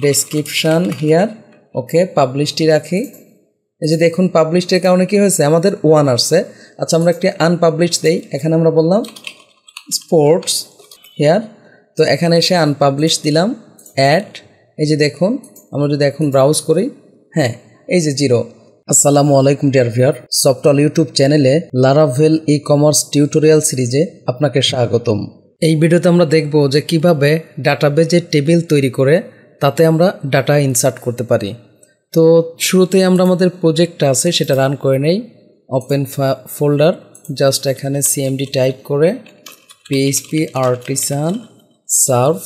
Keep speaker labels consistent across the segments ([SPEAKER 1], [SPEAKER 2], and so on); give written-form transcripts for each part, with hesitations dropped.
[SPEAKER 1] Description here okay পাবলিশটি রাখি। এই যে দেখুন পাবলিশডের কারণে কি হয়েছে আমাদের 1 আসছে। আচ্ছা আমরা একটি আনপাবলিশ দেই, এখানে আমরা বললাম স্পোর্টস হিয়ার, তো এখানে এসে আনপাবলিশ দিলাম অ্যাড। এই যে দেখুন আমরা যদি এখন ব্রাউজ করি, হ্যাঁ এই যে 0। আসসালামু আলাইকুম ডিয়ার ভিউয়ার, সফটওয়্যার ইউটিউব চ্যানেলে লারাভেল ই কমার্স টিউটোরিয়াল সিরিজে আপনাকে স্বাগতম। এই ভিডিওতে আমরা দেখব যে কিভাবে ডাটাবেজে টেবিল তৈরি করে তাতে আমরা ডাটা ইনসার্ট করতে পারি। তো শুরুতেই আমরা আমাদের প্রজেক্টটা আছে সেটা রান করে নেই। ওপেন ফোল্ডার, জাস্ট এখানে সিএমডি টাইপ করে পিএইচপি আর্টিসান সার্ভ,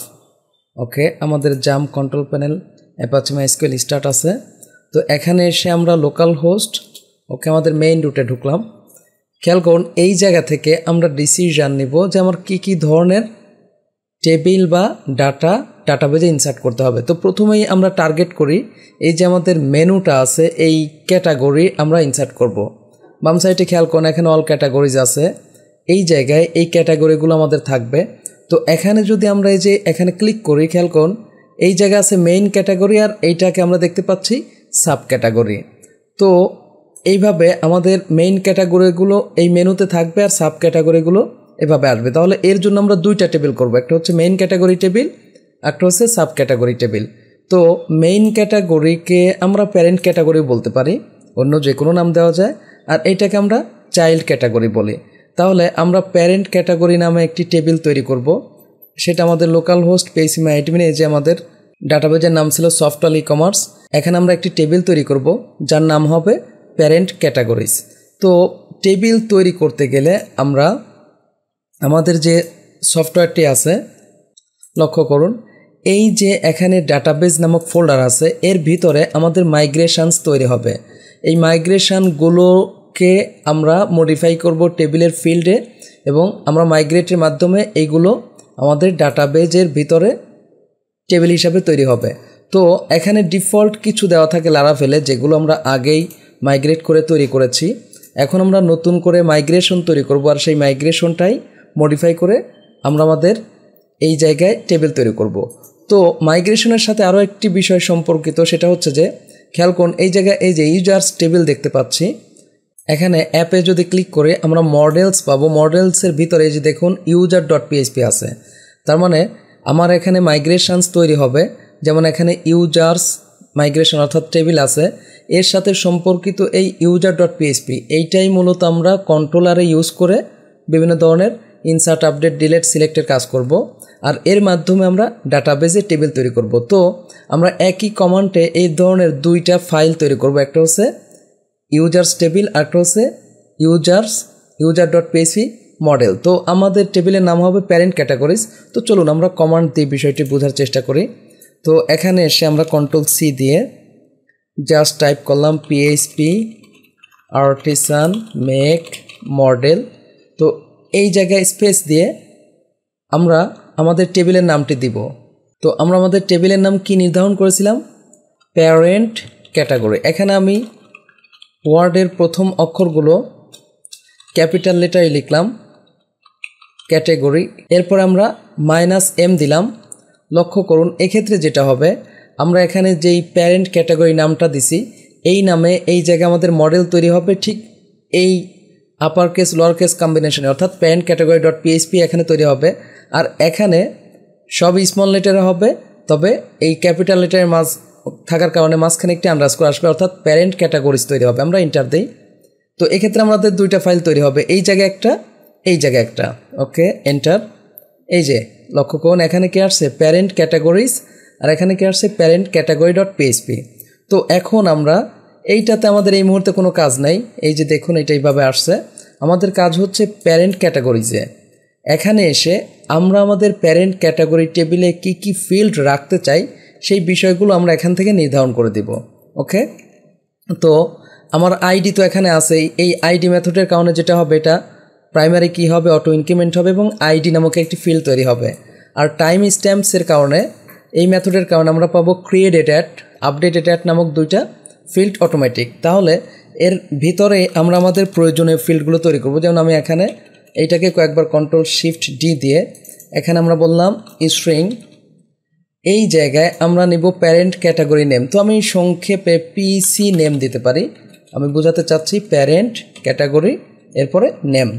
[SPEAKER 1] ওকে আমাদের jump control panel Apache MySQL start আছে। তো এখানে এসে আমরা লোকাল হোস্ট, ওকে আমাদের মেইন রুটে ঢুকলাম। খেয়াল করুন এই জায়গা থেকে আমরা ডিসিশন নিব যে আমার কী ধরনের টেবিল বা ডাটাবেজে ইনসার্ট করতে হবে। তো প্রথমেই আমরা টার্গেট করি এই যে আমাদের মেনুটা আছে এই ক্যাটাগরি আমরা ইনসার্ট করব। বাম সাইডে খেয়াল করুন এখানে অল ক্যাটাগরিজ আছে, এই জায়গায় এই ক্যাটাগরিগুলো আমাদের থাকবে। তো এখানে যদি আমরা এই যে এখানে ক্লিক করি, খেয়াল করুন এই জায়গা আছে মেইন ক্যাটাগরি আর এইটাকে আমরা দেখতে পাচ্ছি সাব ক্যাটাগরি। তো এইভাবে আমাদের মেইন ক্যাটাগরিগুলো এই মেনুতে থাকবে আর সাব ক্যাটাগরিগুলো এভাবে আসবে। তাহলে এর জন্য আমরা দুইটা টেবিল করব, একটা হচ্ছে মেইন ক্যাটাগরি টেবিল, একটা হচ্ছে সাব ক্যাটাগরি টেবিল। তো মেইন ক্যাটাগরিকে আমরা প্যারেন্ট ক্যাটাগরি বলতে পারি, অন্য যে কোনো নাম দেওয়া যায়, আর এইটাকে আমরা চাইল্ড ক্যাটাগরি বলি। তাহলে আমরা প্যারেন্ট ক্যাটাগরি নামে একটি টেবিল তৈরি করব, সেটা আমাদের লোকাল হোস্ট পিএইচপি অ্যাডমিন, এই যে আমাদের ডাটাবেজের নাম ছিল সফটওয়্যার ই কমার্স। এখানে আমরা একটি টেবিল তৈরি করব যার নাম হবে প্যারেন্ট ক্যাটাগরিজ। তো টেবিল তৈরি করতে গেলে আমরা আমাদের যে সফটওয়্যারটি আছে লক্ষ্য করুন, এই যে এখানে ডাটাবেজ নামক ফোল্ডার আছে এর ভিতরে আমাদের মাইগ্রেশনস তৈরি হবে। এই মাইগ্রেশনগুলোকে আমরা মডিফাই করব টেবিলের ফিল্ডে এবং আমরা মাইগ্রেটের মাধ্যমে এইগুলো আমাদের ডাটাবেজের ভিতরে টেবিল হিসাবে তৈরি হবে। তো এখানে ডিফল্ট কিছু দেওয়া থাকে লারাভেলে যেগুলো আমরা আগেই মাইগ্রেট করে তৈরি করেছি। এখন আমরা নতুন করে মাইগ্রেশন তৈরি করব আর সেই মাইগ্রেশনটাই মডিফাই করে আমরা আমাদের এই জায়গায় টেবিল তৈরি করব। তো মাইগ্রেশনের সাথে আরও একটি বিষয় সম্পর্কিত, সেটা হচ্ছে যে খেয়াল করুন এই জায়গায় এই যে ইউজার্স টেবিল দেখতে পাচ্ছি, এখানে অ্যাপে যদি ক্লিক করে আমরা মডেলস পাবো। মডেলসের ভিতরে এই যে দেখুন user.php আছে, তার মানে আমার এখানে মাইগ্রেশনস তৈরি হবে। যেমন এখানে ইউজার্স মাইগ্রেশন অর্থাৎ টেবিল আছে, এর সাথে সম্পর্কিত এই user.php এইটাই মূলত আমরা কন্ট্রোলারে ইউজ করে বিভিন্ন ধরনের ইনসার্ট, আপডেট, ডিলেট, সিলেক্টের কাজ করব আর এর মাধ্যমে আমরা ডাটাবেজে টেবিল তৈরি করব। তো আমরা একই কমান্ডে এই ধরনের দুইটা ফাইল তৈরি করব, একটা হচ্ছে ইউজার্স টেবিল আর একটা হচ্ছে user.php মডেল। তো আমাদের টেবিলের নাম হবে প্যারেন্ট ক্যাটাগরিজ। তো চলুন আমরা কমান্ড দিয়ে বিষয়টি বোঝার চেষ্টা করি। তো এখানে এসে আমরা Ctrl+C দিয়ে জাস্ট টাইপ করলাম পিএইচপি আর্টিসান মেক মডেল। তো এই জায়গায় স্পেস দিয়ে আমরা আমাদের টেবিলের নামটি দিব। তো আমরা আমাদের টেবিলের নাম কি নির্ধারণ করেছিলাম? Parent category. এখানে আমি ওয়ার্ডের প্রথম অক্ষরগুলো ক্যাপিটাল লেটারে লিখলাম ক্যাটাগরি, এরপর আমরা -m দিলাম। লক্ষ্য করুন এক্ষেত্রে যেটা হবে আমরা এখানে যেই প্যারেন্ট ক্যাটাগরি নামটা দিছি এই নামে এই জায়গায় আমাদের মডেল তৈরি হবে ঠিক এই আপার কেস লোয়ার কেস কম্বিনেশনে, অর্থাৎ প্যারেন্ট ক্যাটাগরি .php এখানে তৈরি হবে। আর এখানে সব স্মল লেটারে হবে, তবে এই ক্যাপিটাল লেটারের মাঝ থাকার কারণে মাঝখানে একটি আন্ডারস্কোর আসবে, অর্থাৎ প্যারেন্ট ক্যাটাগরিজ তৈরি হবে। আমরা এন্টার দিই। তো এক্ষেত্রে আমাদের দুইটা ফাইল তৈরি হবে, এই জায়গায় একটা, এই জায়গায় একটা। ওকে এন্টার। এই যে লক্ষ্য করুন এখানে কি আসছে প্যারেন্ট ক্যাটাগরিজ আর এখানে কি আসছে প্যারেন্ট ক্যাটাগরি .php। তো এখন আমরা এইটাতে আমাদের এই মুহূর্তে কোনো কাজ নাই, এই যে দেখুন এটা এইভাবে আসছে। আমাদের কাজ হচ্ছে প্যারেন্ট ক্যাটাগরিজে এখানে এসে আমরা আমাদের প্যারেন্ট ক্যাটাগরি টেবিলে কি ফিল্ড রাখতে চাই সেই বিষয়গুলো আমরা এখান থেকে নির্ধারণ করে দিব। ওকে, তো আমার আইডি তো এখানে আছে, এই আইডি মেথডের কারণে যেটা হবে এটা প্রাইমারি কি হবে অটো ইনক্রিমেন্ট হবে এবং আইডি নামক একটি ফিল্ড তৈরি হবে। আর টাইম স্ট্যাম্পসের কারণে এই মেথডের কারণে আমরা পাবো ক্রিয়েট অ্যাট, আপডেট অ্যাট নামক দুইটা ফিল্ড অটোমেটিক। তাহলে এর ভিতরে আমরা আমাদের প্রয়োজনীয় ফিল্ডগুলো তৈরি করব। যেমন আমি এখানে এইটাকে কয়েকবার Ctrl+Shift+D দিয়ে এখানে আমরা বললাম স্ট্রিং, এই জায়গায় আমরা নিব প্যারেন্ট ক্যাটাগরি নেম। তো আমি সংক্ষেপে পিসি নেম দিতে পারি, আমি বোঝাতে চাচ্ছি প্যারেন্ট ক্যাটাগরি এরপরে নেম।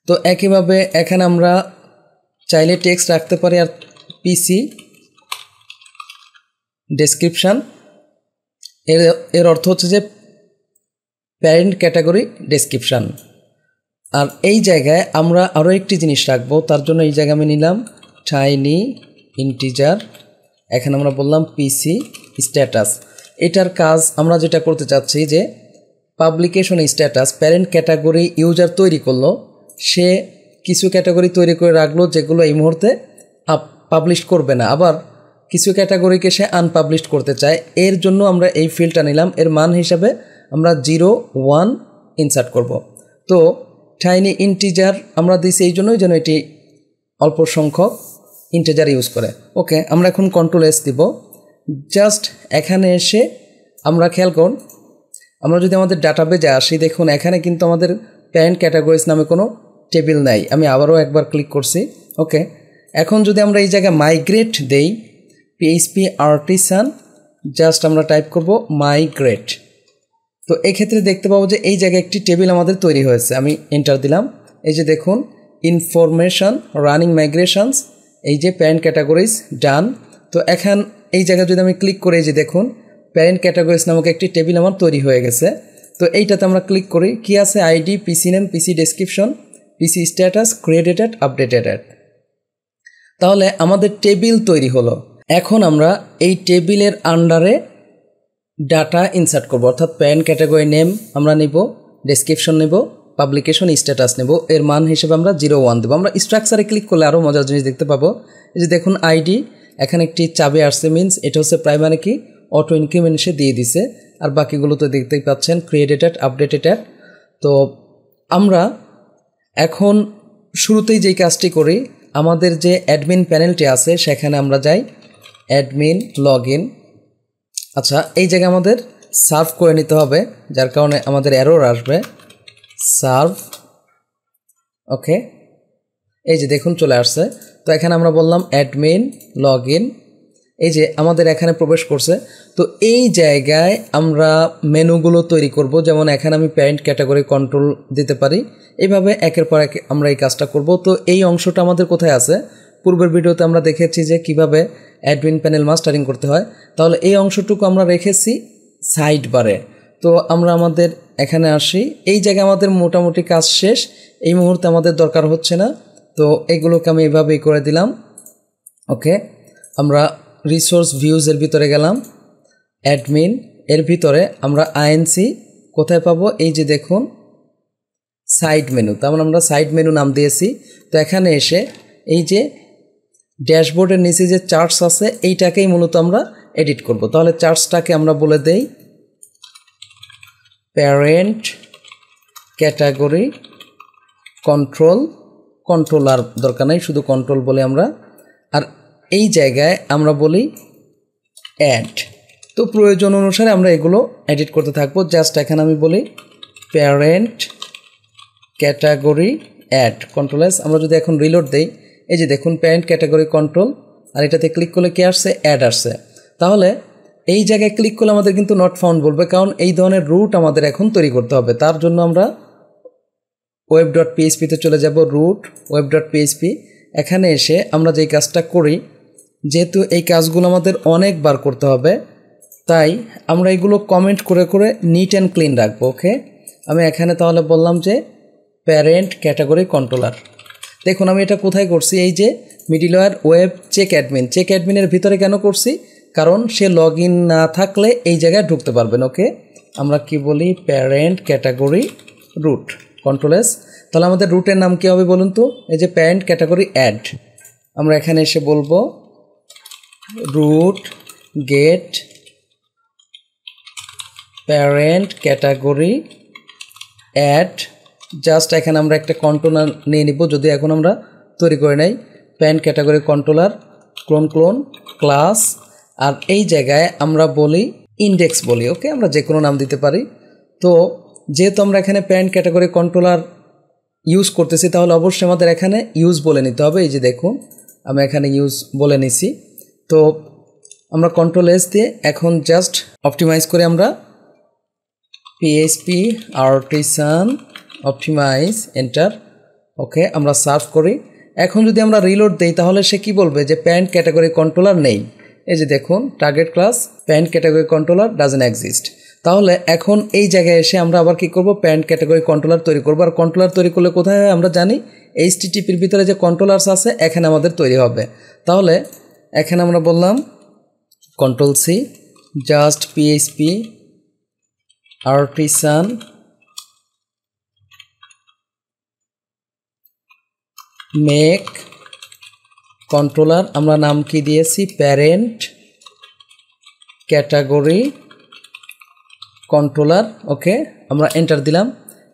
[SPEAKER 1] তো একইভাবে এখানে আমরা চাইলে টেক্সট রাখতে পারি আর পিসি ডেসক্রিপশান, এর অর্থ হচ্ছে যে প্যারেন্ট ক্যাটাগরি ডেসক্রিপশান। আর এই জায়গায় আমরা আরও একটি জিনিস রাখবো, তার জন্য এই জায়গায় আমি নিলাম টাইনি ইন্টিজার, এখানে আমরা বললাম পিসি স্ট্যাটাস। এটার কাজ আমরা যেটা করতে চাচ্ছি যে publication status parent category user তৈরি করলো, সে কিছু ক্যাটাগরি তৈরি করে রাখলো যেগুলো এই মুহূর্তে পাবলিশ করবে না, আবার কিছু ক্যাটাগরিকে সে আনপাবলিশ করতে চায়। এর জন্য আমরা এই ফিল্ডটা নিলাম, এর মান হিসাবে আমরা 0 1 ইনসার্ট করব। তো টাইনি ইন্টিজার আমরা দিছি এই জন্যই যেন এটি অল্প সংখ্যক ইন্টিজার ইউজ করে। ওকে, আমরা এখন কন্ট্রোল এস দিব। জাস্ট এখানে এসে আমরা খেয়াল করুন, আমরা যদি আমাদের ডাটাবেজে আসি, দেখুন এখানে কিন্তু আমাদের প্যারেন্ট ক্যাটাগরিজ নামে কোনো টেবিল নাই। আমি আবারও একবার ক্লিক করছি। ওকে, এখন যদি আমরা এই জায়গায় মাইগ্রেট দেই, পিএইচপি আর্টিসান, জাস্ট আমরা টাইপ করব মাইগ্রেট। তো এক্ষেত্রে দেখতে পাবো যে এই জায়গায় একটি টেবিল আমাদের তৈরি হয়েছে। আমি এন্টার দিলাম, এই যে দেখুন ইনফরমেশন রানিং মাইগ্রেশনস, এই যে প্যারেন্ট ক্যাটাগরিজ ডান। তো এখন এই জায়গায় যদি আমি ক্লিক করে, এই যে দেখুন প্যারেন্ট ক্যাটাগরিজ নামক একটি টেবিল আমার তৈরি হয়ে গেছে। তো এইটাতে আমরা ক্লিক করি, কি আছে আইডি, পিসি নেম, পিসি ডেসক্রিপশন, পিসি স্ট্যাটাস, ক্রিয়েটেড, আপডেটেড। তাহলে আমাদের টেবিল তৈরি হলো। এখন আমরা এই টেবিলের আন্ডারে ডাটা ইনসার্ট করব, অর্থাৎ প্যারেন্ট ক্যাটাগরি নেম আমরা নিব, ডেসক্রিপশন নেব, পাবলিকেশন স্ট্যাটাস নেব, এর মান হিসেবে আমরা 0 1 দেবো। আমরা স্ট্রাকচারে ক্লিক করলে আরও মজার জিনিস দেখতে পাবো। এই যে দেখুন আইডি, এখানে একটি চাবি আসছে, মিনস এটা হচ্ছে প্রাইমারি কি অটো ইনক্রিমেন্ট সে দিয়ে দিছে, আর বাকিগুলো তো দেখতেই পাচ্ছেন ক্রিয়েটেড, আপডেটেড। তো আমরা এখন শুরুতেই যেই কাজটি করি, আমাদের যে অ্যাডমিন প্যানেলটি আছে সেখানে আমরা যাই, অ্যাডমিন লগ ইন। আচ্ছা, এই জায়গায় আমাদের সার্ভ করে নিতে হবে, যার কারণে আমাদের এরর আসবে সার্ভ। ওকে, এই যে দেখুন চলে আসছে। তো এখানে আমরা বললাম অ্যাডমিন লগ ইন, এই যে আমাদের এখানে প্রবেশ করছে। তো এই জায়গায় আমরা মেনুগুলো তৈরি করব, যেমন এখানে আমি প্যারেন্ট ক্যাটাগরি কন্ট্রোল দিতে পারি। এইভাবে একের পর এক আমরা এই কাজটা করব। তো এই অংশটা আমাদের কোথায় আছে, পূর্বের ভিডিওতে আমরা দেখেছি যে কিভাবে অ্যাডমিন প্যানেল মাস্টারিং করতে হয়। তাহলে এই অংশটুকু আমরা রেখেছি সাইড বারে। তো আমরা আমাদের এখানে আসি, এই জায়গায় আমাদের মোটামুটি কাজ শেষ, এই মুহূর্তে আমাদের দরকার হচ্ছে না। তো এগুলোকে আমি এভাবেই করে দিলাম। ওকে, আমরা রিসোর্স ভিউজের ভিতরে গেলাম, অ্যাডমিন এর ভিতরে আমরা আইএনসি কোথায় পাবো, এই যে দেখুন সাইড মেনু, তার মানে আমরা সাইড মেনু নাম দিয়েছি। তো এখানে এসে এই যে ড্যাশবোর্ডের নিচে যে চার্টস আছে এইটাকেই মূলত আমরা এডিট করব। তাহলে চার্টসটাকে আমরা বলে দেই প্যারেন্ট ক্যাটাগরি কন্ট্রোলার দরকার নাই, শুধু কন্ট্রোল বলে আমরা। আর এই জায়গায় আমরা বলি অ্যাড। তো প্রয়োজন অনুসারে আমরা এগুলো এডিট করতে থাকবো। জাস্ট এখানে আমি বলি parent category add, control S. আমরা যদি এখন রিলোড দেই, এই যে দেখুন প্যারেন্ট ক্যাটাগরি কন্ট্রোল, আর এটাতে ক্লিক করলে কি আসছে, অ্যাড আসছে। তাহলে এই জায়গায় ক্লিক করলে আমাদের কিন্তু নট ফাউন্ড বলবে, কারণ এই ধরনের রুট আমাদের এখন তৈরি করতে হবে। তার জন্য আমরা web.php-তে চলে যাব, রুট web.php। এখানে এসে আমরা যেই কাজটা করি, যেহেতু এই কাজগুলো আমাদের অনেকবার করতে হবে, তাই আমরা এগুলো কমেন্ট করে করে নিট অ্যান্ড ক্লিন রাখবো। ওকে, আমি এখানে তাহলে বললাম যে প্যারেন্ট ক্যাটাগরি কন্ট্রোলার। দেখুন আমি এটা কোথায় করছি, এই যে মিডলওয়্যার ওয়েব চেক অ্যাডমিনের ভিতরে কেন করছি, কারণ সে লগ ইন না থাকলে এই জায়গায় ঢুকতে পারবেন। ওকে, আমরা কি বলি parent category root, control S. তাহলে আমাদের রুটের নাম কী হবে বলুন তো, এই যে প্যারেন্ট ক্যাটাগরি অ্যাড। আমরা এখানে এসে বলবো root get parent category add. Just এখানে আমরা একটা কন্ট্রোলার নিয়ে নিব, যদি এখন আমরা তৈরি করে নেই, parent category controller clone class. আর এই জায়গায় আমরা বলি ইন্ডেক্স বলি। ওকে, আমরা যে কোনো নাম দিতে পারি। তো যেহেতু আমরা এখানে প্যারেন্ট ক্যাটাগরি কন্ট্রোলার ইউজ করতেছি, তাহলে অবশ্যই আমাদের এখানে ইউজ বলে নিতে হবে। এই যে দেখুন আমি এখানে ইউজ বলে নিছি। তো আমরা কন্ট্রোল এস দিয়ে এখন জাস্ট অপটিমাইজ করে আমরা পিএইচপি আর্টিসান অপটিমাইজ এন্টার। ওকে, আমরা সার্ভ করি। এখন যদি আমরা রিলোড দেই তাহলে সে কি বলবে যে প্যারেন্ট ক্যাটাগরি কন্ট্রোলার নেই। এই যে দেখুন target class parent category controller doesn't exist. তাহলে এখন এই জায়গায় এসে আমরা আবার কি করব, প্যারেন্ট ক্যাটাগরি কন্ট্রোলার তৈরি করব। আর কন্ট্রোলার তৈরি করলে কোথায় হয় আমরা জানি, এইচটিটিপির ভিতরে যে কন্ট্রোলার্স আছে এখানে আমাদের তৈরি হবে। তাহলে এখানে আমরা বললাম control C, just PHP artisan make controller, আমরা নাম কি দিয়েছি প্যারেন্ট ক্যাটাগরি কন্ট্রোলার। ওকে, আমরা এন্টার দিলাম।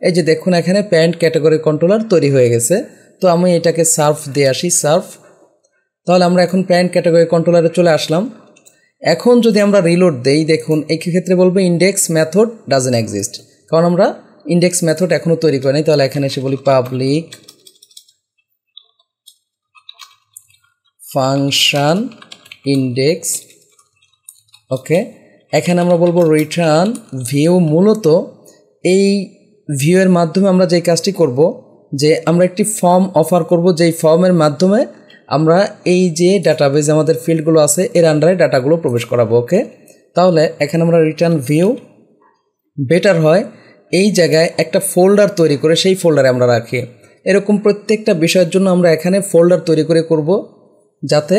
[SPEAKER 1] এই যে দেখুন এখানে প্যারেন্ট ক্যাটাগরি কন্ট্রোলার তৈরি হয়ে গেছে। তো আমি এটাকে সার্ভ দিয়ে আসি, সার্ভ। তাহলে আমরা এখন প্যারেন্ট ক্যাটাগরি কন্ট্রোলারে চলে আসলাম। এখন যদি আমরা রিলোড দেই, দেখুন এই ক্ষেত্রে বলবে ইন্ডেক্স মেথড ডাজন্ট এক্সিস্ট, কারণ আমরা ইন্ডেক্স মেথড এখনও তৈরি করিনি। তাহলে এখানে এসে বলি পাবলিক ফাংশন ইন্ডেক্স। ওকে, এখানে আমরা বলবো রিটার্ন ভিউ। মূলত এই ভিউয়ের মাধ্যমে আমরা যে কাজটি করব, যে আমরা একটি ফর্ম অফার করব, যেই ফর্মের মাধ্যমে আমরা এই যে ডাটাবেজ আমাদের ফিল্ডগুলো আছে এর আন্ডারে ডাটাগুলো প্রবেশ করাবো। ওকে, তাহলে এখানে আমরা রিটার্ন ভিউ বেটার হয় এই জায়গায় একটা ফোল্ডার তৈরি করে সেই ফোল্ডারে আমরা রাখি। এরকম প্রত্যেকটা বিষয়ের জন্য আমরা এখানে ফোল্ডার তৈরি করে করব, যাতে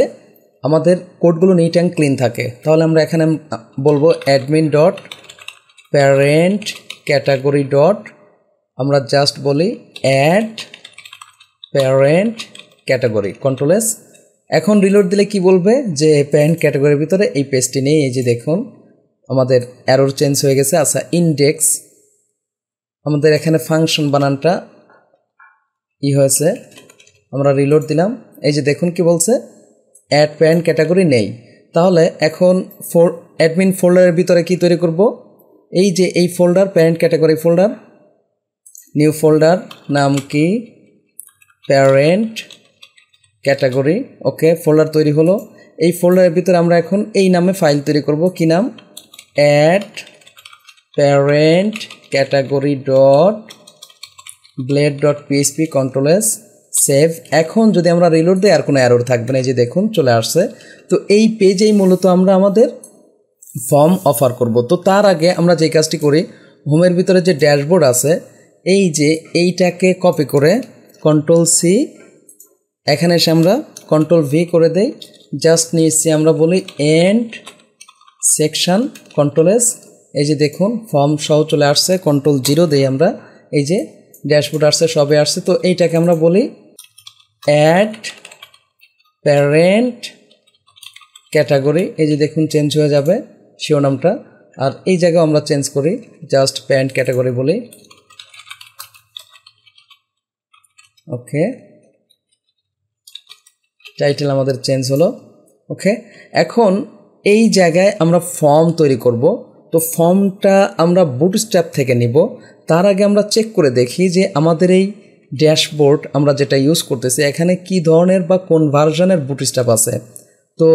[SPEAKER 1] আমাদের কোডগুলো নিট অ্যান্ড ক্লিন থাকে। তাহলে আমরা এখানে বলবো admin dot parent category dot, আমরা জাস্ট বলি add parent category, control S. এখন রিলোড দিলে কি বলবে যে প্যারেন্ট ক্যাটাগরির ভিতরে এই পেজটি নেই। এই যে দেখুন আমাদের এরর চেঞ্জ হয়ে গেছে। আচ্ছা, ইন্ডেক্স আমাদের এখানে ফাংশন বানানটা হয়েছে। আমরা রিলোড দিলাম, এই যে দেখুন কি বলছে অ্যাড প্যারেন্ট ক্যাটাগরি নেই। তাহলে এখন অ্যাডমিন ফোল্ডারের ভিতরে কি তৈরি করব, এই যে এই folder parent category folder, new folder নাম কি প্যারেন্ট ক্যাটাগরি। ওকে, ফোল্ডার তৈরি হলো। এই ফোল্ডারের ভিতরে আমরা এখন এই নামে ফাইল তৈরি করব। কি নাম, add parent category dot blade dot PHP, control S, save. এখন যদি আমরা রিলোড দিই আর কোনো এরর থাকবে না। এই যে দেখুন চলে আসছে। তো এই পেজেই মূলত আমরা আমাদের ফর্ম অফার করব। তো তার আগে আমরা যে কাজটি করি, হোমের ভিতরে যে ড্যাশবোর্ড আছে এই যে এইটাকে কপি করে কন্ট্রোল সি, এখানে এসে আমরা কন্ট্রোল ভি করে দেই। জাস্ট নিচ্ছি আমরা বলি এন্ড সেকশন, কন্ট্রোল এস। এই যে দেখুন ফর্ম সহ চলে আসছে। কন্ট্রোল জিরো দেই আমরা, এই যে ড্যাশবোর্ড আসছে, সবে আসছে। তো এইটাকে আমরা বলি অ্যাড প্যারেন্ট ক্যাটাগরি। এই যে দেখুন চেঞ্জ হয়ে যাবে শিরোনামটা। আর এই জায়গায় আমরা চেঞ্জ করি, জাস্ট প্যারেন্ট ক্যাটাগরি বলি। ওকে, টাইটেল আমাদের চেঞ্জ হলো। ওকে, এখন এই জায়গায় আমরা ফর্ম তৈরি করব। তো ফর্মটা আমরা বুটস্ট্র্যাপ থেকে নিব। তার আগে আমরা চেক করে দেখি যে আমাদের এই ড্যাশবোর্ড আমরা যেটা ইউজ করতেছি এখানে কি ধরনের বা কোন ভার্সনের বুটস্ট্র্যাপ আছে। তো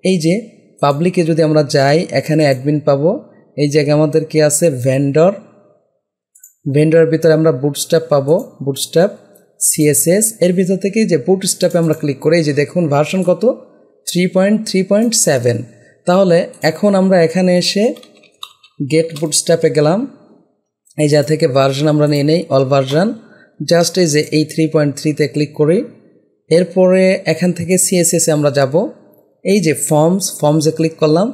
[SPEAKER 1] এই যে পাবলিকে যদি আমরা যাই, এখানে অ্যাডমিন পাবো। এই জায়গায় আমাদের কি আছে ভেন্ডর, ভেন্ডরের ভিতরে আমরা বুটস্ট্র্যাপ পাবো, বুটস্ট্র্যাপ সিএসএস। এর ভিতর থেকে যে বুটস্ট্র্যাপে আমরা ক্লিক করে এই যে দেখুন ভার্সন কত 3.3.7। তাহলে এখন আমরা এখানে এসে গেট বুটস্ট্র্যাপে গেলাম। এই যা থেকে ভার্সন আমরা নিয়ে নেই অল ভার্সন, জাস্ট এই যে এই 3.3-তে ক্লিক করি। এরপরে এখান থেকে সিএসএসে আমরা যাব। এই যে ফর্মসে ক্লিক করলাম,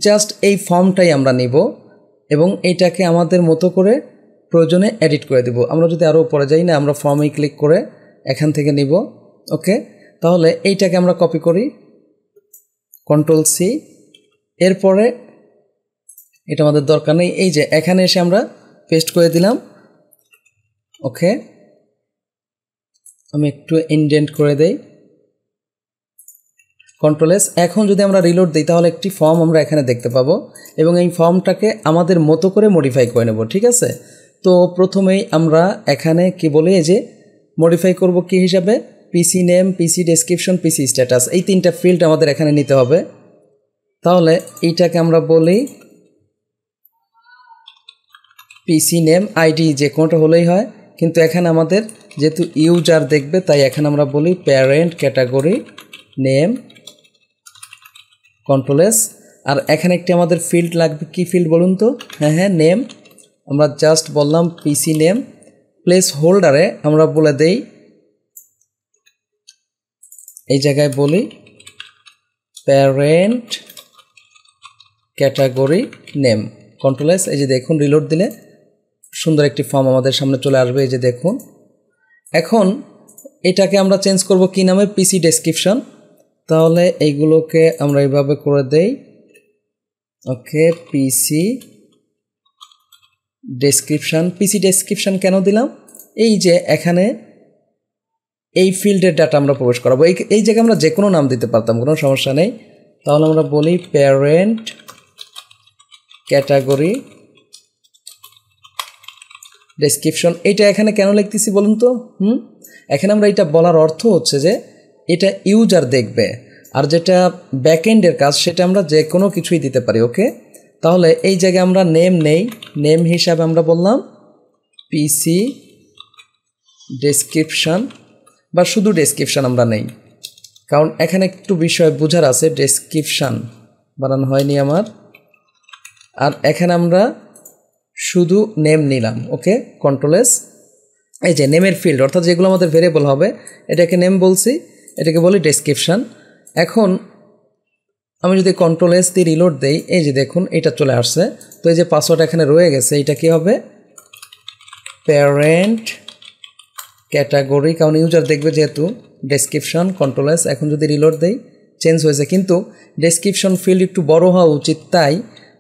[SPEAKER 1] জাস্ট এই ফর্মটাই আমরা নিব এবং এইটাকে আমাদের মতো করে প্রয়োজনে এডিট করে দেব। আমরা যদি আরও উপরে যাই না, আমরা ফর্মেই ক্লিক করে এখান থেকে নিব। ওকে, তাহলে এইটাকে আমরা কপি করি, কন্ট্রোল সি। এরপরে এটা আমাদের দরকার নেই, এই যে এখানে এসে আমরা পেস্ট করে দিলাম। ওকে, আমি একটু ইনডেন্ট করে দেই, কন্ট্রোল এস। এখন যদি আমরা রিলোড দিই তাহলে একটি ফর্ম আমরা এখানে দেখতে পাবো এবং এই ফর্মটাকে আমাদের মতো করে মডিফাই করে নেব। ঠিক আছে, তো প্রথমেই আমরা এখানে কি বলি, এই যে মডিফাই করব কি হিসাবে, পিসি নেম, পিসি ডেসক্রিপশন, পিসি স্ট্যাটাস, এই তিনটা ফিল্ড আমাদের এখানে নিতে হবে। তাহলে এইটাকে আমরা বলি পিসি নেম, আইডি যে কোনোটা হলেই হয়, কিন্তু এখানে আমাদের যেহেতু ইউজার দেখবে তাই এখানে আমরা বলি parent category name control S. আর এখানে একটি আমাদের ফিল্ড লাগবে, কি ফিল্ড বলুন তো? হ্যাঁ নেম। আমরা জাস্ট বললাম পিসি নেম, প্লেস হোল্ডারে আমরা বলে দেই, এই জায়গায় বলি parent category name control S. এই যে দেখুন রিলোড দিলে সুন্দর একটি ফর্ম আমাদের সামনে চলে আসবে। এই যে দেখুন, এখন এটাকে আমরা চেঞ্জ করব কি নামে? পিসি ডেসক্রিপশন। তাহলে এইগুলোকে আমরা এইভাবে করে দেই, ওকে পিসি ডেসক্রিপশন। পিসি ডেসক্রিপশন কেন দিলাম? এই যে এখানে এই ফিল্ডের ডাটা আমরা প্রবেশ করাবো। এই জায়গায় আমরা যে কোনো নাম দিতে পারতাম, কোনো সমস্যা নেই। তাহলে আমরা বলি প্যারেন্ট ক্যাটাগরি ডেসক্রিপশন। এইটা এখানে কেন লিখতেছি বলুন তো? এখানে আমরা এটা বলার অর্থ হচ্ছে যে এটা ইউজার দেখবে, আর যেটা ব্যাকএন্ডের কাজ সেটা আমরা যে কোনো কিছুই দিতে পারি। ওকে, তাহলে এই জায়গায় আমরা নেম নেই, নেম হিসাবে আমরা বললাম পিসি ডেসক্রিপশন, বা শুধু ডেসক্রিপশন আমরা নেই, কারণ এখানে একটু বিষয় বোঝার আছে। ডেসক্রিপশন বানানো হয়নি আমার, আর এখানে আমরা শুধু নেম নিলাম। ওকে, কন্ট্রোল এস। এই যে নেমের ফিল্ড, অর্থাৎ যেগুলো আমাদের ভেরিয়েবল হবে এটাকে নেম বলছি, এটাকে বলি ডেসক্রিপশন। এখন আমি যদি কন্ট্রোল এস দিয়ে রিলোড দেই, এই যে দেখুন এটা চলে আসছে। তো এই যে পাসওয়ার্ড এখানে রয়ে গেছে, এটা কি হবে? প্যারেন্ট ক্যাটাগরি, কারণ ইউজার দেখবে যেহেতু ডেসক্রিপশন, কন্ট্রোল এস। এখন যদি রিলোড দেই চেঞ্জ হয়েছে, কিন্তু ডেসক্রিপশন ফিল্ড একটু বড় হওয়া উচিত, তাই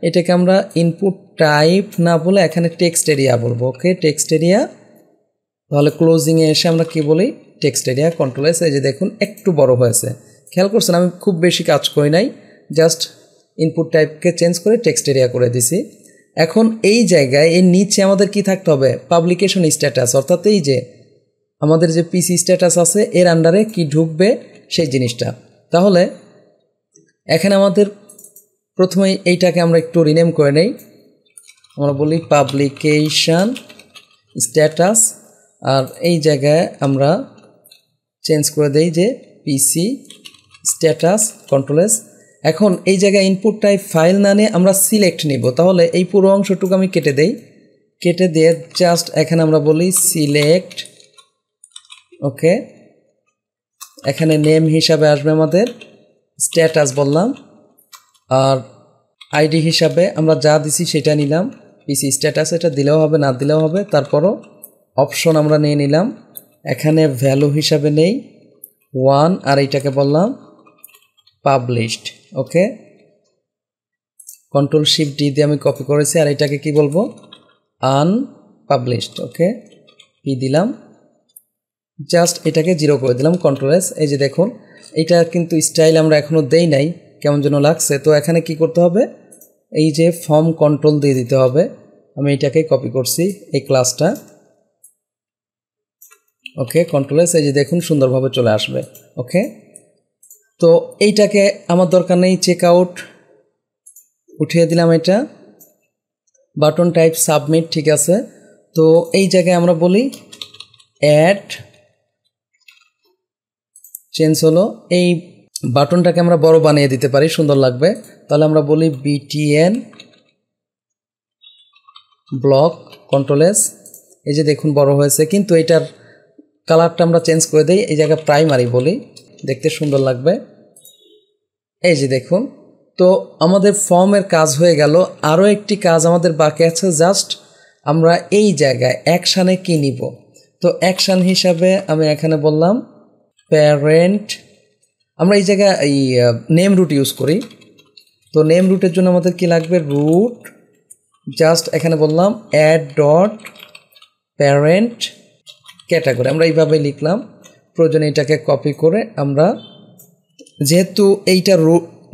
[SPEAKER 1] এটাকে আমরা ইনপুট টাইপ না বলে এখানে টেক্সট এরিয়া বলবো। ওকে, টেক্সট এরিয়া। তাহলে ক্লোজিংয়ে এসে আমরা কি বলি? Text area, control S. এই যে দেখুন একটু বড় হয়েছে, খেয়াল করছেন? আমি খুব বেশি কাজ করি নাই, জাস্ট ইনপুট টাইপকে চেঞ্জ করে টেক্সট এরিয়া করে দিছি। এখন এই জায়গায় এর নিচে আমাদের কি থাকতে হবে? পাবলিকেশন স্ট্যাটাস, অর্থাৎ এই যে আমাদের যে পিসি স্ট্যাটাস আছে এর আন্ডারে কি ঢুকবে সেই জিনিসটা। তাহলে এখানে আমাদের প্রথমেই এইটাকে আমরা একটু রিনেম করে নেই, আমরা বলি পাবলিকেশন স্ট্যাটাস, আর এই জায়গায় আমরা চেঞ্জ করে দেই যে পিসি স্ট্যাটাস, কন্ট্রোল এস। এখন এই জায়গায় ইনপুট টাইপ ফাইল না নিয়ে আমরা সিলেক্ট নিব। তাহলে এই পুরো অংশটুকু আমি কেটে দেই, কেটে দিয়ে জাস্ট এখানে আমরা বলি সিলেক্ট। ওকে, এখানে নেম হিসাবে আসবে আমাদের স্ট্যাটাস বললাম, আর আইডি হিসাবে আমরা যা দিছি সেটা নিলাম, পিসি স্ট্যাটাস। এটা দিলেও হবে না দিলেও হবে, তারপরও অপশন আমরা নিয়ে নিলাম। এখানে ভ্যালু হিসাবে নেই 1, আর এইটাকে বললাম পাবলিশড। ওকে, কন্ট্রোল শিফট ডি দিয়ে আমি কপি করেছি, আর এটাকে কি বলবো? আনপাবলিশড। ওকে, পি দিলাম, জাস্ট এটাকে 0 করে দিলাম, কন্ট্রোল এস। এই যে দেখুন এইটা কিন্তু স্টাইল আমরা এখনও দেই নাই, কেমন যেন লাগছে। তো এখানে কি করতে হবে? এই যে ফর্ম কন্ট্রোল দিয়ে দিতে হবে। আমি এটাকে কপি করছি এই ক্লাসটা। ওকে, কন্ট্রোল এস। এই যে দেখুন সুন্দরভাবে চলে আসবে। ওকে, তো এইটাকে আমার দরকার নেই, চেক আউট উঠিয়ে দিলাম। এটা বাটন টাইপ সাবমিট, ঠিক আছে। তো এই জায়গায় আমরা বলি অ্যাড চেঞ্জ হলো। এই বাটনটাকে আমরা বড় বানিয়ে দিতে পারি, সুন্দর লাগবে। তাহলে আমরা বলি বিটিএন ব্লক, কন্ট্রোল এস। এই যে দেখুন বড় হয়েছে, কিন্তু এটার কালারটা আমরা চেঞ্জ করে দিই, এই জায়গায় প্রাইমারি বলি, দেখতে সুন্দর লাগবে। এই যে দেখুন, তো আমাদের ফর্মের কাজ হয়ে গেল। আরও একটি কাজ আমাদের বাকি আছে, জাস্ট আমরা এই জায়গায় অ্যাকশানে কি নিব। তো অ্যাকশান হিসাবে আমি এখানে বললাম প্যারেন্ট। আমরা এই জায়গায় এই নেম রুট ইউজ করি, তো নেম রুটের জন্য আমাদের কি লাগবে? রুট, জাস্ট এখানে বললাম অ্যাড ডট প্যারেন্ট ক্যাটাগরি, আমরা এইভাবে লিখলাম। প্রয়োজনে এটাকে কপি করে আমরা, যেহেতু এইটা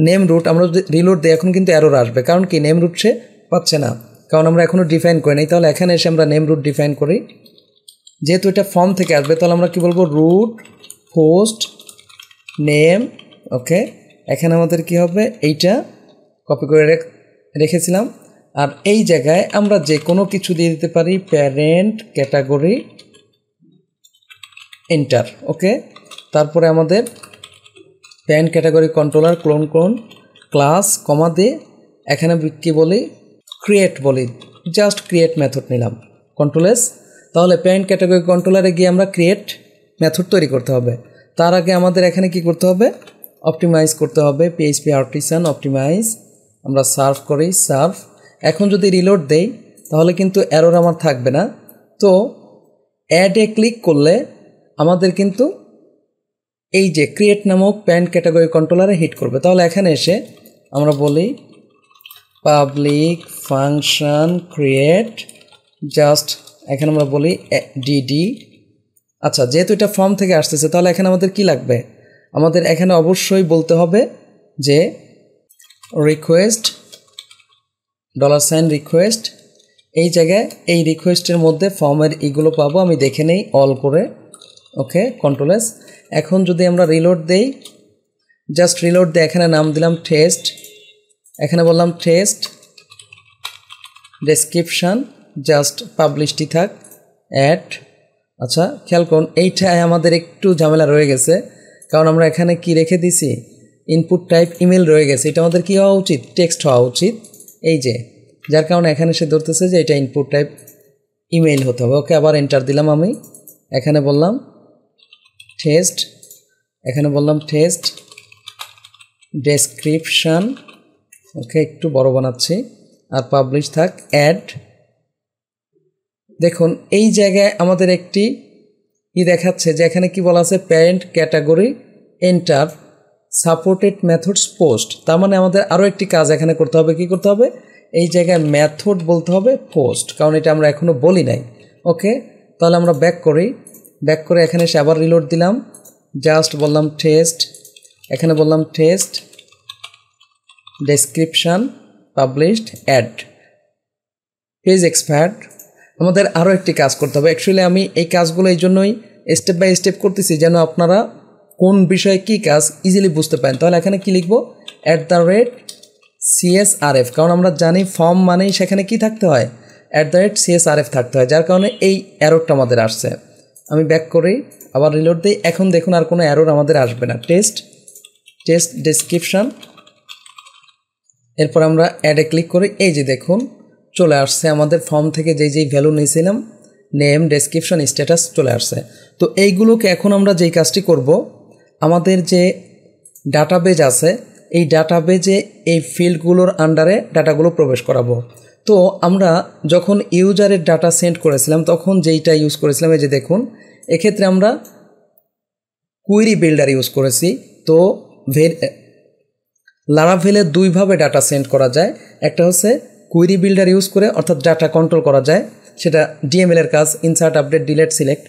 [SPEAKER 1] নেম রুট, আমরা যদি রিলোড দিই এখন কিন্তু এরর আসবে, কারণ কি? নেম রুট সে পাচ্ছে না, কারণ আমরা এখনও ডিফাইন করি নাই। তাহলে এখানে এসে আমরা নেম রুট ডিফাইন করি, যেহেতু এটা ফর্ম থেকে আসবে, তাহলে আমরা কি বলবো? Root post name. ওকে, এখানে আমাদের কি হবে, এইটা কপি করে রেখেছিলাম। আর এই জায়গায় আমরা যে কোনো কিছু দিয়ে দিতে পারি, প্যারেন্ট ক্যাটাগরি এন্টার। ওকে, তারপরে আমাদের parent category controller clone class comma দিয়ে এখানে কি বলি, ক্রিয়েট বলি, জাস্ট ক্রিয়েট মেথড নিলাম, কন্ট্রোল এস। তাহলে প্যারেন্ট ক্যাটাগরি কন্ট্রোলারে গিয়ে আমরা ক্রিয়েট মেথড তৈরি করতে হবে। তার আগে আমাদের এখানে কি করতে হবে, অপটিমাইজ করতে হবে, পিএইচপি আর্টিসান অপটিমাইজ। আমরা সার্ভ করি, সার্ভ। এখন যদি রিলোড দেই তাহলে কিন্তু এরর আমার থাকবে না। তো অ্যাডে ক্লিক করলে আমাদের কিন্তু এই যে ক্রিয়েট নামক প্যারেন্ট ক্যাটাগরি কন্ট্রোলারে হিট করবে। তাহলে এখানে এসে আমরা বলি পাবলিক ফাংশন ক্রিয়েট, জাস্ট এখানে আমরা বলি ডিডি। আচ্ছা, যেহেতু এটা ফর্ম থেকে আসতেছে তাহলে এখানে আমাদের কি লাগবে, আমাদের এখানে অবশ্যই বলতে হবে যে রিকোয়েস্ট $, রিকোয়েস্ট। এই জায়গায় এই রিকোয়েস্টের মধ্যে ফর্মের এগুলো পাবো, আমি দেখে নেই অল করে। ওকে, কন্ট্রোল এস। এখন যদি আমরা রিলোড দেই, জাস্ট রিলোড দিয়ে এখানে নাম দিলাম টেস্ট, এখানে বললাম টেস্ট ডেসক্রিপশান, জাস্ট পাবলিশটি থাক, অ্যাড। আচ্ছা, খেয়াল করুন এইটায় আমাদের একটু ঝামেলা রয়ে গেছে, কারণ আমরা এখানে কি রেখে দিছি, ইনপুট টাইপ ইমেল রয়ে গেছে। এটা আমাদের কী হওয়া উচিত, টেক্সট হওয়া উচিত, এই যে, যার কারণে এখানে সে ধরতেছে যে এটা ইনপুট টাইপ ইমেল হতে হবে। ওকে, আবার এন্টার দিলাম আমি, এখানে বললাম টেস্ট, এখানে বললাম টেস্ট ডেসক্রিপশান। ওকে, একটু বড় বানাচ্ছি, আর পাবলিশ থাক, অ্যাড। দেখুন এই জায়গায় আমাদের একটি দেখাচ্ছে যে এখানে কি বলা আছে, parent category enter supported methods post. তার মানে আমাদের আরও একটি কাজ এখানে করতে হবে, কি করতে হবে, এই জায়গায় মেথড বলতে হবে পোস্ট, কারণ এটা আমরা এখনও বলি নাই। ওকে, তাহলে আমরা ব্যাক করি, ব্যাক করে এখানে এসে আবার রিলোড দিলাম, জাস্ট বললাম টেস্ট, এখানে বললাম test description published, add, page expired. আমাদের আরও একটি কাজ করতে হবে। অ্যাকচুয়ালি আমি এই কাজগুলো এই জন্যই স্টেপ বাই স্টেপ করতেছি, যেন আপনারা কোন বিষয়ে কী কাজ ইজিলি বুঝতে পারেন। তাহলে এখানে কি লিখব, @CSRF, কারণ আমরা জানি ফর্ম মানেই সেখানে কি থাকতে হয়, @CSRF থাকতে হয়, যার কারণে এই এররটা আমাদের আসছে। আমি ব্যাক করি, আবার রিলোড দিই, এখন দেখুন আর কোনো এরর আমাদের আসবে না। টেস্ট ডেসক্রিপশান, এরপর আমরা অ্যাডে ক্লিক করি, এই যে দেখুন চলে আসছে আমাদের ফর্ম থেকে যেই ভ্যালু নিয়েছিলাম, নেম ডেসক্রিপশন স্ট্যাটাস চলে আসছে। তো এইগুলোকে এখন আমরা যেই কাজটি করব, আমাদের যে ডাটাবেজ আছে এই ডাটাবেজে এই ফিল্ডগুলোর আন্ডারে ডাটাগুলো প্রবেশ করাবো। তো আমরা যখন ইউজারের ডাটা সেন্ড করেছিলাম তখন যেইটা ইউজ করেছিলাম, এই যে দেখুন এক্ষেত্রে আমরা কুইরি বিল্ডার ইউজ করেছি। তো লারাভেলে দুইভাবে ডাটা সেন্ড করা যায়, একটা হচ্ছে কুইরি বিল্ডার ইউজ করে, অর্থাৎ ডাটা কন্ট্রোল করা যায়, সেটা ডিএমএল এর কাজ, ইনসার্ট আপডেট ডিলেট সিলেক্ট।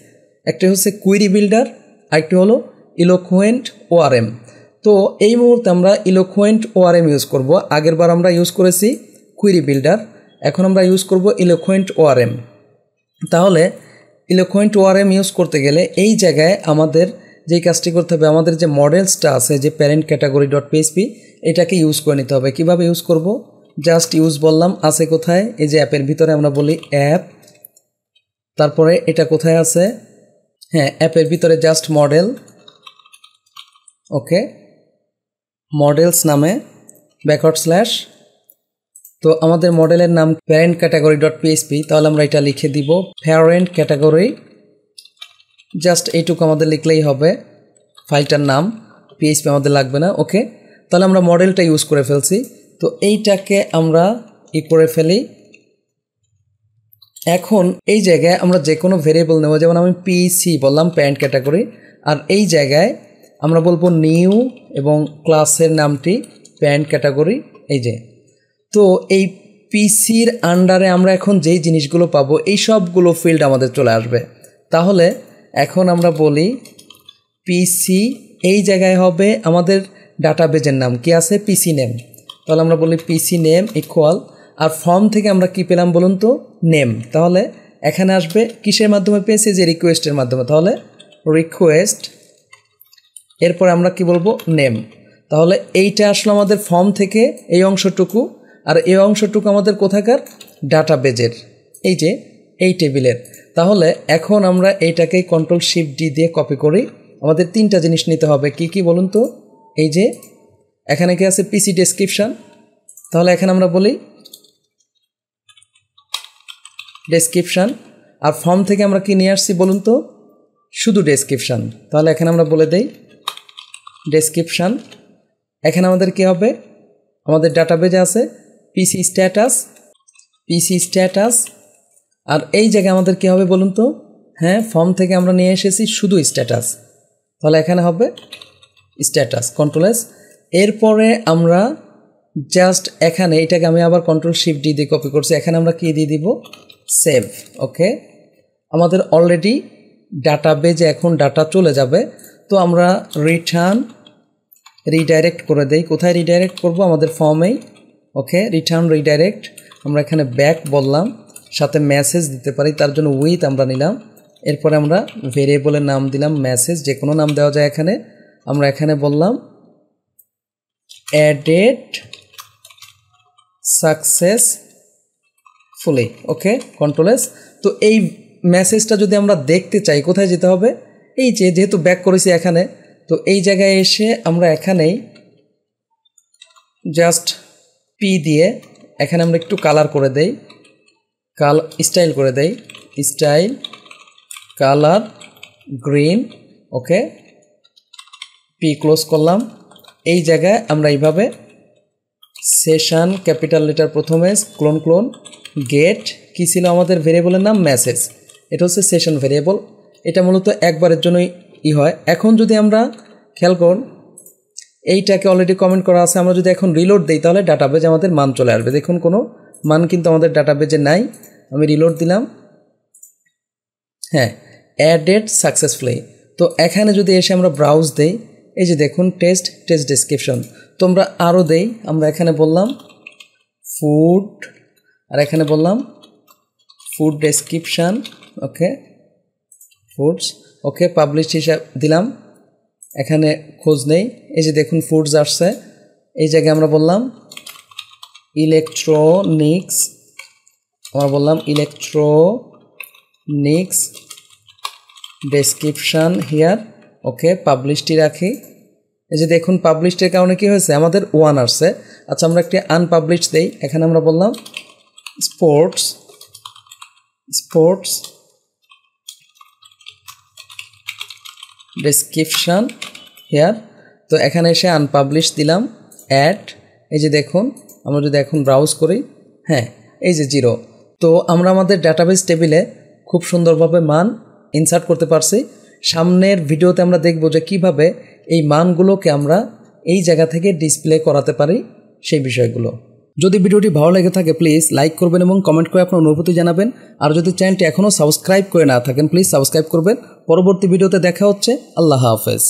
[SPEAKER 1] একটা হচ্ছে কুইরি বিল্ডার, আরেকটি হলো ইলোকুয়েন্ট ওআরএম। তো এই মুহূর্তে আমরা ইলোকুয়েন্ট ওআরএম ইউজ করব। আগের বার আমরা ইউজ করেছি কুইরি বিল্ডার, এখন আমরা ইউজ করব ইলোকুয়েন্ট ওআরএম। তাহলে ইলোকুয়েন্ট ওআরএম ইউজ করতে গেলে এই জায়গায় আমাদের যেই কাজটি করতে হবে, আমাদের যে মডেলসটা আছে যে প্যারেন্ট ক্যাটাগরি .php, এটাকে ইউজ করে নিতে হবে। কিভাবে ইউজ করব, জাস্ট ইউজ বললাম, আছে কোথায়, এই যে অ্যাপের ভিতরে আমরা বলি অ্যাপ, তারপরে এটা কোথায় আছে, হ্যাঁ অ্যাপের ভিতরে জাস্ট মডেল। ওকে, মডেলস নামে /, তো আমাদের মডেলের নাম প্যারেন্ট ক্যাটাগরি .php, তাহলে আমরা এটা লিখে দিব প্যারেন্ট ক্যাটাগরি, জাস্ট এইটুকু আমাদের লিখলেই হবে, ফাইলটার নাম, PHP আমাদের লাগবে না। ওকে, তাহলে আমরা মডেলটা ইউজ করে ফেলছি। তো এইটাকে আমরা করে ফেলি। এখন এই জায়গায় আমরা যে কোনো ভেরিয়েবল নেব, যেমন আমি PC বললাম প্যারেন্ট ক্যাটাগরি, আর এই জায়গায় আমরা বলবো নিউ এবং ক্লাসের নামটি প্যারেন্ট ক্যাটাগরি। এই যে, তো এই পিসির আন্ডারে আমরা এখন যেই জিনিসগুলো পাবো এই সবগুলো ফিল্ড আমাদের চলে আসবে। তাহলে এখন আমরা বলি পিসি, এই জায়গায় হবে আমাদের ডাটাবেজের নাম কি আছে, পিসি নেম। তাহলে আমরা বলি পিসি নেম ইকুয়াল, আর ফর্ম থেকে আমরা কি পেলাম বলুন তো, নেম। তাহলে এখানে আসবে কিসের মাধ্যমে পেয়েছি, যে রিকোয়েস্টের মাধ্যমে। তাহলে রিকোয়েস্ট এরপরে আমরা কি বলবো নেম। তাহলে এইটা আসলে আমাদের ফর্ম থেকে এই অংশটুকু, আর এই অংশটুকু আমাদের কোথাকার ডাটাবেজের, এই যে এই টেবিলের। তাহলে এখন আমরা এইটাকে Ctrl+Shift+D দিয়ে কপি করি। আমাদের তিনটা জিনিস নিতে হবে, কি কি বলুন তো? এই যে এখানে কি আছে পিসি ডেসক্রিপশন, তাহলে এখানে আমরা বলি ডেসক্রিপশন। আর ফর্ম থেকে আমরা কি নিয়ে আসছি বলুন তো? শুধু ডেসক্রিপশন। তাহলে এখানে আমরা বলে দেই ডেসক্রিপশন। এখানে আমাদের কি হবে, আমাদের ডাটাবেজে আছে পিসি স্ট্যাটাস। আর এই জায়গায় আমাদের কি হবে বলুন তো? হ্যাঁ, ফর্ম থেকে আমরা নিয়ে এসেছি শুধু স্ট্যাটাস, তাহলে এখানে হবে স্ট্যাটাস, Ctrl+S। এরপরে আমরা জাস্ট এখানে এটাকে আমি আবার Ctrl+Shift+D দিয়ে কপি করছি, এখানে আমরা কি দিয়ে দিব? সেভ। ওকে, আমাদের অলরেডি ডাটাবেজে এখন ডাটা চলে যাবে। তো আমরা রিডাইরেক্ট করে দেই। কোথায় রিডাইরেক্ট করব? আমাদের ফর্মেই। ওকে, রিডাইরেক্ট। আমরা এখানে ব্যাক বললাম, সাথে মেসেজ দিতে পারি, তার জন্য উইথ আমরা নিলাম। এরপরে আমরা ভেরিয়েবলের নাম দিলাম মেসেজ, যে কোনো নাম দেওয়া যায় এখানে। আমরা এখানে বললাম অ্যাডেড সাকসেসফুলি। ওকে, Ctrl+S। তো এই মেসেজটা যদি আমরা দেখতে চাই, কোথায় যেতে হবে? এই যে যেহেতু ব্যাক করেছি এখানে, তো এই জায়গায় এসে আমরা এখানেই জাস্ট পি দিয়ে এখানে আমরা একটু কালার করে দেই, স্টাইল করে দেই, স্টাইল কালার গ্রিন। ওকে, পি ক্লোজ করলাম। এই জায়গায় আমরা এইভাবে সেশন ক্যাপিটাল লেটার প্রথমে ক্লোন গেট কি ছিল আমাদের ভেরিয়েবলের নাম? মেসেজ। এটা হচ্ছে সেশন ভেরিয়েবল, এটা মূলত একবারের জন্যই হয়। এখন যদি আমরা খেয়াল করুন, এইটাকে অলরেডি কমেন্ট করা আছে, আমরা যদি এখন রিলোড দিই তাহলে ডাটাবেজে আমাদের মান চলে আসবে। দেখুন কোনো মান কিন্তু আমাদের ডাটাবেজে নাই। আমি রিলোড দিলাম, হ্যাঁ, অ্যাডেড সাকসেসফুলি। তো এখানে যদি এসে আমরা ব্রাউজ দেই, এই যে দেখুন টেস্ট ডেসক্রিপশন। তো আমরা আরও দেই, আমরা এখানে বললাম ফুড, আর এখানে বললাম ফুড ডেসক্রিপশান। ওকে, ফুডস। ওকে, পাবলিশ হিসাব দিলাম, এখানে খোঁজ নেই, এই যে দেখুন ফুডস আসছে। এই জায়গায় আমরা বললাম ইলেকট্রনিক্স, আমরা বললাম ইলেকট্রনিক্স ডেসক্রিপশান হিয়ার। ওকে, পাবলিশটি রাখি। এই যে দেখুন পাবলিশটের কারণে কি হয়েছে, আমাদের 1 আসছে। আচ্ছা, আমরা একটি আনপাবলিশ দেই, এখানে আমরা বললাম স্পোর্টস ডেসক্রিপশান হেয়ার। তো এখানে এসে আনপাবলিশ দিলাম, অ্যাড। এই যে দেখুন আমরা যদি এখন ব্রাউজ করি, হ্যাঁ, এই যে 0। তো আমরা আমাদের ডাটাবেস টেবিলে খুব সুন্দরভাবে মান ইনসার্ট করতে পারছি। সামনের ভিডিওতে আমরা দেখব যে কিভাবে এই মানগুলোকে আমরা এই জায়গা থেকে ডিসপ্লে করাতে পারি, সেই বিষয়গুলো। যদি ভিডিওটি ভালো লেগে থাকে প্লিজ লাইক করবেন এবং কমেন্ট করে আপনার অনুভূতি জানাবেন। আর যদি চ্যানেলটি এখনও সাবস্ক্রাইব করে না থাকেন প্লিজ সাবস্ক্রাইব করবেন। পরবর্তী ভিডিওতে দেখা হচ্ছে। আল্লাহ হাফেজ।